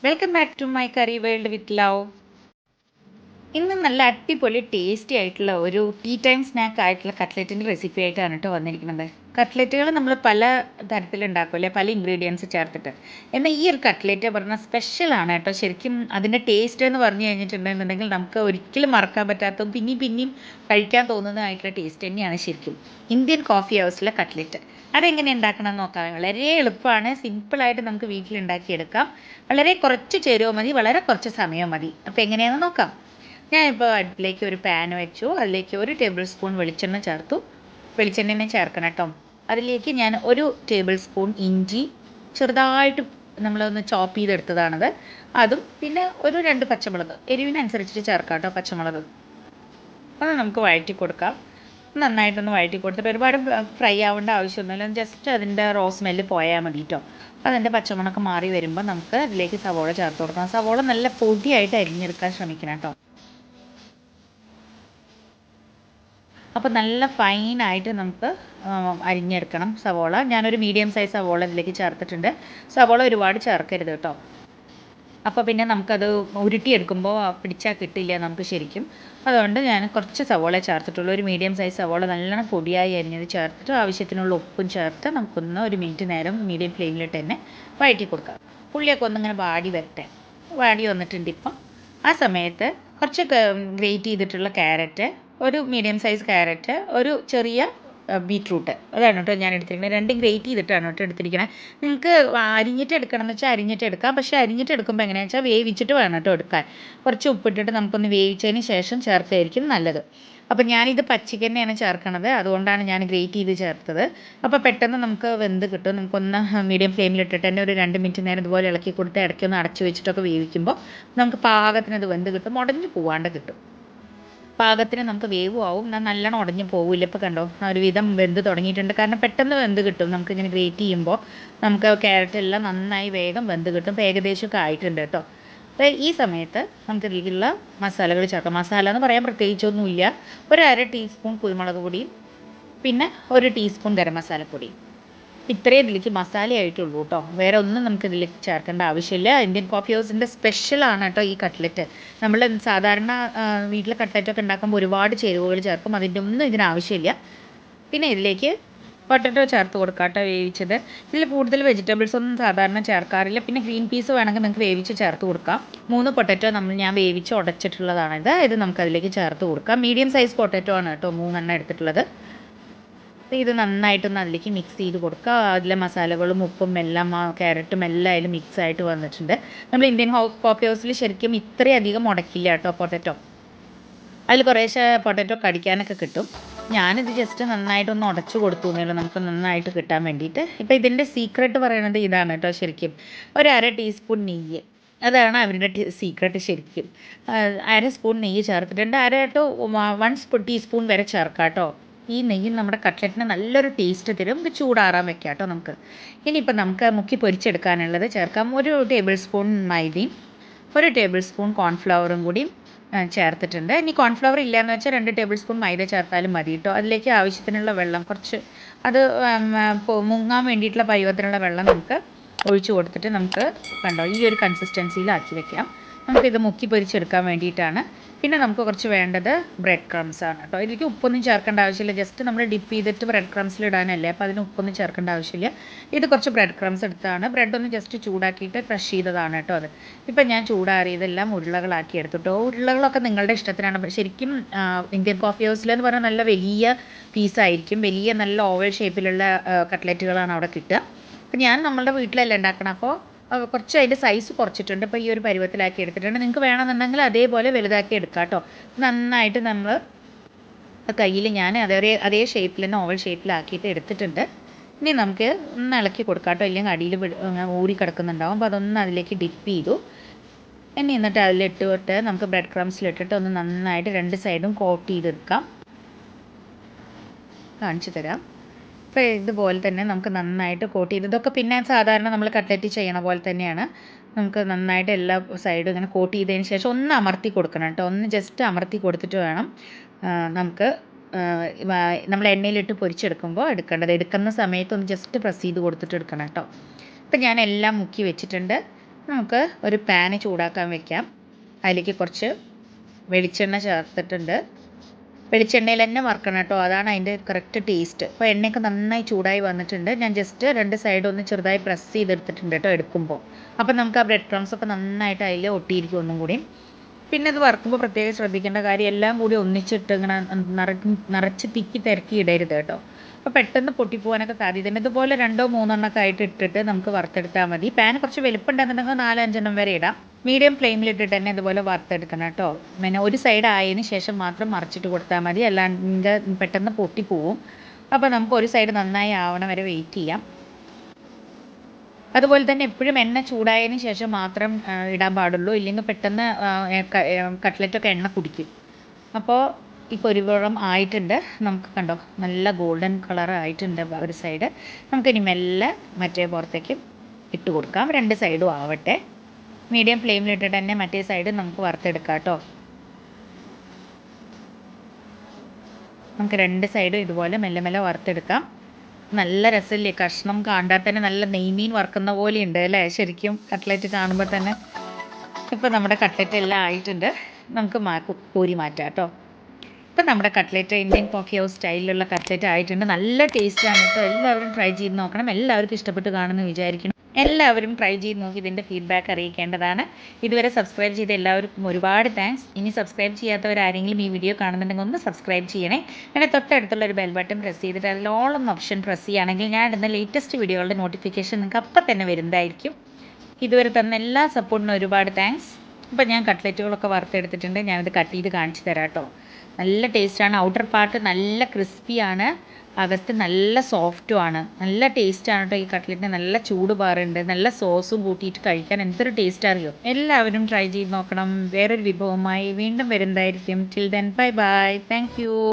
Welcome back to my curry world with love. ഇന്ന് നല്ല അടിപൊളി ടേസ്റ്റി ആയിട്ടുള്ള ഒരു ടീ ടൈം സ്നാക്ക് ആയിട്ടുള്ള കട്ട്ലറ്റിൻ്റെ റെസിപ്പി ആയിട്ടാണ് കേട്ടോ വന്നിരിക്കുന്നത്. കട്ട്ലറ്റുകൾ നമ്മൾ പല തരത്തിലുണ്ടാക്കുമല്ലേ, പല ഇൻഗ്രീഡിയൻസ് ചേർത്തിട്ട്. എന്നാൽ ഈ ഒരു കട്ട്ലറ്റ് പറഞ്ഞാൽ സ്പെഷ്യലാണ് കേട്ടോ. ശരിക്കും അതിൻ്റെ ടേസ്റ്റ് എന്ന് പറഞ്ഞു കഴിഞ്ഞിട്ടുണ്ടെന്നുണ്ടെങ്കിൽ നമുക്ക് ഒരിക്കലും മറക്കാൻ പറ്റാത്ത പിന്നെയും പിന്നെയും കഴിക്കാൻ തോന്നുന്നതായിട്ടുള്ള ടേസ്റ്റ് തന്നെയാണ് ശരിക്കും ഇന്ത്യൻ കോഫി ഹൗസിലെ കട്ട്ലറ്റ്. അതെങ്ങനെ ഉണ്ടാക്കണം നോക്കാം. വളരെ എളുപ്പമാണ്, സിമ്പിളായിട്ട് നമുക്ക് വീട്ടിലുണ്ടാക്കിയെടുക്കാം. വളരെ കുറച്ച് ചേരുവ മതി, വളരെ കുറച്ച് സമയം മതി. അപ്പോൾ എങ്ങനെയാണെന്ന് നോക്കാം. ഞാനിപ്പോൾ അടുപ്പിലേക്ക് ഒരു പാൻ വെച്ചു. അതിലേക്ക് 1 ടേബിൾ സ്പൂൺ വെളിച്ചെണ്ണ ചേർത്തു. വെളിച്ചെണ്ണ തന്നെ ചേർക്കണം കേട്ടോ. അതിലേക്ക് ഞാൻ 1 ടേബിൾ സ്പൂൺ ഇഞ്ചി ചെറുതായിട്ട് നമ്മളൊന്ന് ചോപ്പ് ചെയ്തെടുത്തതാണത്. അതും പിന്നെ ഒരു 2 പച്ചമുളക് എരിവിനനുസരിച്ചിട്ട് ചേർക്കാം കേട്ടോ. പച്ചമുളക് അത് നമുക്ക് വഴറ്റി കൊടുക്കാം. നന്നായിട്ടൊന്ന് വഴറ്റി കൊടുത്തിട്ട് ഒരുപാട് ഫ്രൈ ആവേണ്ട ആവശ്യമൊന്നുമില്ല. ജസ്റ്റ് അതിൻ്റെ റോ സ്മെല്ല് പോയാൽ മതി കേട്ടോ. അതിൻ്റെ പച്ചമുളക് മാറി വരുമ്പോൾ നമുക്ക് അതിലേക്ക് സവോള ചേർത്ത് കൊടുക്കണം. സവോള നല്ല പൊടിയായിട്ട് അരിഞ്ഞെടുക്കാൻ ശ്രമിക്കണം കേട്ടോ. അപ്പോൾ നല്ല ഫൈനായിട്ട് നമുക്ക് അരിഞ്ഞെടുക്കണം സവോള. ഞാനൊരു മീഡിയം സൈസ് സവോള ഇതിലേക്ക് ചേർത്തിട്ടുണ്ട്. സവോള ഒരുപാട് ചേർക്കരുത് കേട്ടോ. അപ്പോൾ പിന്നെ നമുക്കത് ഉരുട്ടിയെടുക്കുമ്പോൾ പിടിച്ചാൽ കിട്ടില്ല നമുക്ക് ശരിക്കും. അതുകൊണ്ട് ഞാൻ കുറച്ച് സവോള ചേർത്തിട്ടുള്ളൂ. ഒരു മീഡിയം സൈസ് സവോള നല്ലോണം പൊടിയായി അരിഞ്ഞത് ചേർത്തിട്ട് ആവശ്യത്തിനുള്ള ഉപ്പും ചേർത്ത് നമുക്കൊന്ന് 1 മിനിറ്റ് നേരം മീഡിയം ഫ്ലെയിമിലിട്ട് തന്നെ വഴറ്റി കൊടുക്കാം. ഉള്ളിയൊക്കെ ഒന്നിങ്ങനെ വാടി വരട്ടെ. വാടി വന്നിട്ടുണ്ട് ഇപ്പം. ആ സമയത്ത് കുറച്ച് ഗ്രേറ്റ് ചെയ്തിട്ടുള്ള ക്യാരറ്റ്, ഒരു മീഡിയം സൈസ് ക്യാരറ്റ്, ഒരു ചെറിയ ബീറ്റ്റൂട്ട്, അതാണ് കേട്ടോ ഞാൻ എടുത്തിരിക്കുന്നത്. 2 ഗ്രേറ്റ് ചെയ്തിട്ടാണ് കേട്ടോ എടുത്തിരിക്കുന്നത്. നിങ്ങൾക്ക് അരിഞ്ഞിട്ട് എടുക്കണം എന്ന് വെച്ചാൽ അരിഞ്ഞിട്ട് എടുക്കാം. പക്ഷേ അരിഞ്ഞിട്ട് എടുക്കുമ്പോൾ എങ്ങനെയാണെന്ന് വെച്ചാൽ വേവിച്ചിട്ട് വേണം കേട്ടോ എടുക്കാൻ. കുറച്ച് ഉപ്പിട്ടിട്ട് നമുക്കൊന്ന് വേവിച്ചതിന് ശേഷം ചേർത്തായിരിക്കും നല്ലത്. അപ്പോൾ ഞാനിത് പച്ചയ്ക്ക് തന്നെയാണ് ചേർക്കണത്. അതുകൊണ്ടാണ് ഞാൻ ഗ്രേറ്റ് ചെയ്ത് ചേർത്തത്. അപ്പോൾ പെട്ടെന്ന് നമുക്ക് വെന്ത് കിട്ടും. നമുക്കൊന്ന് മീഡിയം ഫ്ലെയിമിലിട്ടിട്ട് തന്നെ ഒരു 2 മിനിറ്റ് നേരം ഇതുപോലെ ഇളക്കി കൊടുത്ത് ഇടയ്ക്കൊന്ന് അടച്ച് വെച്ചിട്ടൊക്കെ വേവിക്കുമ്പോൾ നമുക്ക് പാകത്തിന് അത് വെന്ത് കിട്ടും. ഉടഞ്ഞു പോവാണ്ട് കിട്ടും. പാകത്തിന് നമുക്ക് വേവും ആവും. എന്നാൽ നല്ലോണം ഉടഞ്ഞു പോവില്ല. ഇപ്പോൾ കണ്ടോ, ഒരുവിധം വെന്ത് തുടങ്ങിയിട്ടുണ്ട്. കാരണം പെട്ടെന്ന് വെന്ത് കിട്ടും. നമുക്കിങ്ങനെ ഗ്രേറ്റ് ചെയ്യുമ്പോൾ നമുക്ക് ക്യാരറ്റ് എല്ലാം നന്നായി വേഗം വെന്ത് കിട്ടും. ഇപ്പോൾ ഏകദേശമൊക്കെ ആയിട്ടുണ്ട് കേട്ടോ. അപ്പോൾ ഈ സമയത്ത് നമുക്ക് ഇതിലുള്ള മസാലകൾ ചേർക്കാം. മസാല എന്ന് പറയാൻ പ്രത്യേകിച്ചൊന്നുമില്ല. ഒരു 1/2 ടീസ്പൂൺ കുരുമുളക് പൊടിയും പിന്നെ 1 ടീസ്പൂൺ ഗരം മസാലപ്പൊടി. ഇത്രയും ഇതിലേക്ക് മസാലയായിട്ടുള്ളൂ കേട്ടോ. വേറെ ഒന്നും നമുക്ക് ഇതിലേക്ക് ചേർക്കേണ്ട ആവശ്യമില്ല. ഇന്ത്യൻ കോഫി ഹൗസിൻ്റെ സ്പെഷ്യലാണ് കേട്ടോ ഈ കട്ട്ലറ്റ്. നമ്മൾ സാധാരണ വീട്ടിൽ കട്ട്ലറ്റൊക്കെ ഉണ്ടാക്കുമ്പോൾ ഒരുപാട് ചേരുവകൾ ചേർക്കും. അതിൻ്റെ ഒന്നും ഇതിനാവശ്യമില്ല. പിന്നെ ഇതിലേക്ക് പൊട്ടറ്റോ ചേർത്ത് കൊടുക്കാം കേട്ടോ, വേവിച്ചത്. ഇതിൽ കൂടുതൽ വെജിറ്റബിൾസ് ഒന്നും സാധാരണ ചേർക്കാറില്ല. പിന്നെ ഗ്രീൻ പീസ് വേണമെങ്കിൽ നിങ്ങൾക്ക് വേവിച്ച് ചേർത്ത് കൊടുക്കാം. 3 പൊട്ടറ്റോ ഞാൻ വേവിച്ച് ഉടച്ചിട്ടുള്ളതാണിത്. ഇത് നമുക്കതിലേക്ക് ചേർത്ത് കൊടുക്കാം. മീഡിയം സൈസ് പൊട്ടറ്റോ ആണ് കേട്ടോ 3 എണ്ണം എടുത്തിട്ടുള്ളത്. ഇത് നന്നായിട്ടൊന്ന് അതിലേക്ക് മിക്സ് ചെയ്ത് കൊടുക്കുക. അതിലെ മസാലകളും ഉപ്പും എല്ലാം ക്യാരറ്റും എല്ലാം അതിൽ മിക്സ് ആയിട്ട് വന്നിട്ടുണ്ട്. നമ്മൾ ഇന്ത്യൻ കോഫി ഹൗസിൽ ശരിക്കും ഇത്രയധികം മുടക്കില്ല കേട്ടോ പൊട്ടറ്റോ. അതിൽ കുറേശ്ശെ പൊട്ടറ്റോ കടിക്കാനൊക്കെ കിട്ടും. ഞാനിത് ജസ്റ്റ് നന്നായിട്ടൊന്ന് ഉടച്ചു കൊടുത്തു എന്നേ നമുക്ക് നന്നായിട്ട് കിട്ടാൻ വേണ്ടിയിട്ട്. ഇപ്പോൾ ഇതിൻ്റെ സീക്രട്ട് പറയുന്നത് ഇതാണ് കേട്ടോ. ശരിക്കും ഒരു 1/2 ടീസ്പൂൺ നെയ്യ്, അതാണ് അവരുടെ സീക്രട്ട് ശരിക്കും. 1/2 സ്പൂൺ നെയ്യ് ചേർത്തിട്ടുണ്ട്. 1/2 ടു 1 ടീസ്പൂൺ വരെ ചേർക്കാം കേട്ടോ. ഈ നെയ്യ് നമ്മുടെ കട്ട്ലറ്റിന് നല്ലൊരു ടേസ്റ്റ് തരും. ഇത് ചൂടാറാൻ വെക്കാം കേട്ടോ നമുക്ക്. ഇനിയിപ്പോൾ നമുക്ക് മുക്കി പൊരിച്ചെടുക്കാനുള്ളത് ചേർക്കാം. 1 ടേബിൾ സ്പൂൺ മൈദയും 1 ടേബിൾ സ്പൂൺ കോൺഫ്ലവറും കൂടി ചേർത്തിട്ടുണ്ട്. ഇനി കോൺഫ്ലവർ ഇല്ലയെന്ന് വെച്ചാൽ 2 ടേബിൾ സ്പൂൺ മൈദ ചേർത്താലും മതി കേട്ടോ. അതിലേക്ക് ആവശ്യത്തിനുള്ള വെള്ളം കുറച്ച് അത് മുങ്ങാൻ വേണ്ടിയിട്ടുള്ള പരുവത്തിനുള്ള വെള്ളം നമുക്ക് ഒഴിച്ചു കൊടുത്തിട്ട് നമുക്ക് കണ്ടോ ഈ ഒരു കൺസിസ്റ്റൻസിയിലാക്കി വെക്കാം. നമുക്കിത് മുക്കി പൊരിച്ചെടുക്കാൻ വേണ്ടിയിട്ടാണ്. പിന്നെ നമുക്ക് കുറച്ച് വേണ്ടത് ബ്രെഡ് ക്രംസ് ആണ് കേട്ടോ. ഇതിലേക്ക് ഉപ്പൊന്നും ചേർക്കേണ്ട ആവശ്യമില്ല. ജസ്റ്റ് നമ്മൾ ഡിപ്പ് ചെയ്തിട്ട് ബ്രെഡ് ക്രംസിൽ ഇടാനല്ലേ, അപ്പോൾ അതിന് ഉപ്പൊന്നും ചേർക്കേണ്ട ആവശ്യമില്ല. ഇത് കുറച്ച് ബ്രെഡ് ക്രംസ് എടുത്താണ്. ബ്രെഡ് ഒന്ന് ജസ്റ്റ് ചൂടാക്കിയിട്ട് ക്രഷ് ചെയ്തതാണ് കേട്ടോ അത്. ഇപ്പം ഞാൻ ചൂടാറിയതെല്ലാം ഉരുളകളാക്കി എടുത്തിട്ടോ. ഉരുളകളൊക്കെ നിങ്ങളുടെ ഇഷ്ടത്തിനാണ്. ശരിക്കും ഇന്ത്യൻ കോഫി ഹൗസിലെന്ന് പറഞ്ഞാൽ നല്ല വലിയ പീസായിരിക്കും. വലിയ നല്ല ഓവൽ ഷേപ്പിലുള്ള കട്ട്ലറ്റുകളാണ് അവിടെ കിട്ടുക. അപ്പോൾ ഞാൻ നമ്മളുടെ വീട്ടിലല്ല ഉണ്ടാക്കണം. അപ്പോൾ കുറച്ച് അതിൻ്റെ സൈസ് കുറച്ചിട്ടുണ്ട്. അപ്പോൾ ഈ ഒരു പരുവത്തിലാക്കി എടുത്തിട്ടുണ്ട്. നിങ്ങൾക്ക് വേണമെന്നുണ്ടെങ്കിൽ അതേപോലെ വലുതാക്കി എടുക്കാം കേട്ടോ. നന്നായിട്ട് നമ്മൾ കയ്യിൽ ഞാൻ അതേ ഷേപ്പിൽ തന്നെ ഓവൽ ഷേപ്പിലാക്കിയിട്ട് എടുത്തിട്ടുണ്ട്. ഇനി നമുക്ക് ഒന്ന് ഇളക്കി കൊടുക്കാം കേട്ടോ. ഇല്ലെങ്കിൽ അടിയിൽ ഊരി കിടക്കുന്നുണ്ടാവും. അപ്പോൾ അതൊന്ന് അതിലേക്ക് ഡിപ്പ് ചെയ്തു. ഇനി എന്നിട്ട് അതിലിട്ടിട്ട് നമുക്ക് ബ്രെഡ് ക്രംസിലിട്ടിട്ട് ഒന്ന് നന്നായിട്ട് 2 സൈഡും കോട്ട് ചെയ്തെടുക്കാം. കാണിച്ചു തരാം. അപ്പോൾ ഇതുപോലെ തന്നെ നമുക്ക് നന്നായിട്ട് കോട്ട് ചെയ്ത്, ഇതൊക്കെ പിന്നെ സാധാരണ നമ്മൾ കട്ട്ലറ്റ് ചെയ്യണ പോലെ തന്നെയാണ്. നമുക്ക് നന്നായിട്ട് എല്ലാ സൈഡും ഇങ്ങനെ കോട്ട് ചെയ്തതിന് ശേഷം ഒന്ന് അമർത്തി കൊടുക്കണം കേട്ടോ. ഒന്ന് ജസ്റ്റ് അമർത്തി കൊടുത്തിട്ട് വേണം നമുക്ക് നമ്മൾ എണ്ണയിലിട്ട് പൊരിച്ചെടുക്കുമ്പോൾ എടുക്കേണ്ടത്. എടുക്കുന്ന സമയത്ത് ഒന്ന് ജസ്റ്റ് പ്രസ് ചെയ്ത് കൊടുത്തിട്ട് എടുക്കണം കേട്ടോ. ഇപ്പം ഞാൻ എല്ലാം മുക്കി വെച്ചിട്ടുണ്ട്. നമുക്ക് ഒരു പാന് ചൂടാക്കാൻ വെക്കാം. അതിലേക്ക് കുറച്ച് വെളിച്ചെണ്ണ ചേർത്തിട്ടുണ്ട്. വെളിച്ചെണ്ണയിൽ തന്നെ വറുക്കണം കേട്ടോ, അതാണ് അതിൻ്റെ കറക്റ്റ് ടേസ്റ്റ്. അപ്പോൾ എണ്ണയൊക്കെ നന്നായി ചൂടായി വന്നിട്ടുണ്ട്. ഞാൻ ജസ്റ്റ് 2 സൈഡ് ഒന്ന് ചെറുതായി പ്രസ് ചെയ്തെടുത്തിട്ടുണ്ട് കേട്ടോ എടുക്കുമ്പോൾ. അപ്പോൾ നമുക്ക് ആ ബ്രെഡ് ക്രംസ് ഒക്കെ നന്നായിട്ട് അതിൽ ഒട്ടിയിരിക്കും ഒന്നും കൂടി. പിന്നെ ഇത് വറുക്കുമ്പോൾ പ്രത്യേകം ശ്രദ്ധിക്കേണ്ട കാര്യം, എല്ലാം കൂടി ഒന്നിച്ചിട്ട് ഇങ്ങനെ നിറച്ച് തിക്കി തിരക്കി ഇടരുത് കേട്ടോ. അപ്പോൾ പെട്ടെന്ന് പൊട്ടിപ്പോകാനൊക്കെ സാധ്യതയുണ്ട്. ഇതുപോലെ 2 3 എണ്ണമൊക്കെ ആയിട്ട് ഇട്ടിട്ട് നമുക്ക് വറുത്തെടുത്താൽ മതി. പാൻ കുറച്ച് വലുപ്പമുണ്ടെന്നുണ്ടെങ്കിൽ 4 5 എണ്ണം വരെ ഇടാം. മീഡിയം ഫ്ലെയിമിലിട്ടിട്ട് തന്നെ ഇതുപോലെ വറുത്തെടുക്കണം കേട്ടോ. പിന്നെ ഒരു സൈഡ് ആയതിന് ശേഷം മാത്രം മറിച്ചിട്ട് കൊടുത്താൽ മതി, അല്ലാണ്ട് പെട്ടെന്ന് പൊട്ടിപ്പോവും. അപ്പോൾ നമുക്ക് ഒരു സൈഡ് നന്നായി ആവണ വരെ വെയിറ്റ് ചെയ്യാം. അതുപോലെ തന്നെ എപ്പോഴും എണ്ണ ചൂടായതിന് ശേഷം മാത്രം ഇടാൻ പാടുള്ളൂ, ഇല്ലെങ്കിൽ പെട്ടെന്ന് കട്ട്ലറ്റൊക്കെ എണ്ണ കുടിക്കും. അപ്പോൾ ഇപ്പോൾ ഒരു പുറം ആയിട്ടുണ്ട്, നമുക്ക് കണ്ടോ നല്ല ഗോൾഡൻ കളർ ആയിട്ടുണ്ട് ഒരു സൈഡ്. നമുക്കിനി മെല്ലെ മറ്റേ പുറത്തേക്ക് ഇട്ട് കൊടുക്കാം. 2 സൈഡും ആവട്ടെ. മീഡിയം ഫ്ലെയിമിലിട്ടിട്ട് തന്നെ മറ്റേ സൈഡ് നമുക്ക് വറുത്തെടുക്കാം കേട്ടോ. നമുക്ക് 2 സൈഡും ഇതുപോലെ മെല്ലെ മെല്ലെ വറുത്തെടുക്കാം. നല്ല രസമില്ലേ, കഷ്ണം കണ്ടാൽ തന്നെ നല്ല നെയ്മീൻ വറുക്കുന്ന പോലെ ഉണ്ട് അല്ലേ ശരിക്കും കട്ട്ലറ്റ് കാണുമ്പോൾ തന്നെ. ഇപ്പോൾ നമ്മുടെ കട്ട്ലറ്റ് എല്ലാം ആയിട്ടുണ്ട്, നമുക്ക് കോരി മാറ്റാം കേട്ടോ. ഇപ്പം നമ്മുടെ കട്ട്ലറ്റ് ഇന്ത്യൻ കോഫി ഹൗസ് സ്റ്റൈലിലുള്ള കട്ട്ലറ്റ് ആയിട്ടുണ്ട്. നല്ല ടേസ്റ്റാണ് കേട്ടോ. എല്ലാവരും ട്രൈ ചെയ്ത് നോക്കണം. എല്ലാവർക്കും ഇഷ്ടപ്പെട്ട് കാണുമെന്ന് വിചാരിക്കണം. എല്ലാവരും ട്രൈ ചെയ്ത് നോക്കി ഇതിൻ്റെ ഫീഡ്ബാക്ക് അറിയിക്കേണ്ടതാണ്. ഇതുവരെ സബ്സ്ക്രൈബ് ചെയ്ത എല്ലാവർക്കും ഒരുപാട് താങ്ക്സ്. ഇനി സബ്സ്ക്രൈബ് ചെയ്യാത്തവരാരെങ്കിലും ഈ വീഡിയോ കാണുന്നുണ്ടെങ്കിൽ ഒന്ന് സബ്സ്ക്രൈബ് ചെയ്യണേ. എൻ്റെ തൊട്ടടുത്തുള്ള ഒരു ബെൽ ബട്ടൺ പ്രസ് ചെയ്തിട്ട് അതിൽ ഓൾ എന്ന ഓപ്ഷൻ പ്രസ് ചെയ്യുകയാണെങ്കിൽ ഞാൻ ഇടുന്ന ലേറ്റസ്റ്റ് വീഡിയോകളുടെ നോട്ടിഫിക്കേഷൻ നിങ്ങൾക്ക് അപ്പം തന്നെ വരുന്നതായിരിക്കും. ഇതുവരെ തന്ന എല്ലാ സപ്പോർട്ടിനും ഒരുപാട് താങ്ക്സ്. അപ്പോൾ ഞാൻ കട്ട്ലറ്റുകളൊക്കെ വറുത്തെടുത്തിട്ടുണ്ട്. ഞാനത് കട്ട് ചെയ്ത് കാണിച്ചു തരാം കേട്ടോ. നല്ല ടേസ്റ്റാണ്. ഔട്ടർ പാർട്ട് നല്ല ക്രിസ്പിയാണ്, അകത്ത് നല്ല സോഫ്റ്റുമാണ്. നല്ല ടേസ്റ്റാണ് കേട്ടോ ഈ കട്ട്ലറ്റിന്. നല്ല ചൂട് പാറുണ്ട്, നല്ല സോസും കൂട്ടിയിട്ട് കഴിക്കാൻ എന്തൊരു ടേസ്റ്റ് അറിയോ. എല്ലാവരും ട്രൈ ചെയ്ത് നോക്കണം. വേറൊരു വിഭവമായി വീണ്ടും വരുന്നതായിരിക്കും. Till then bye bye. Thank you.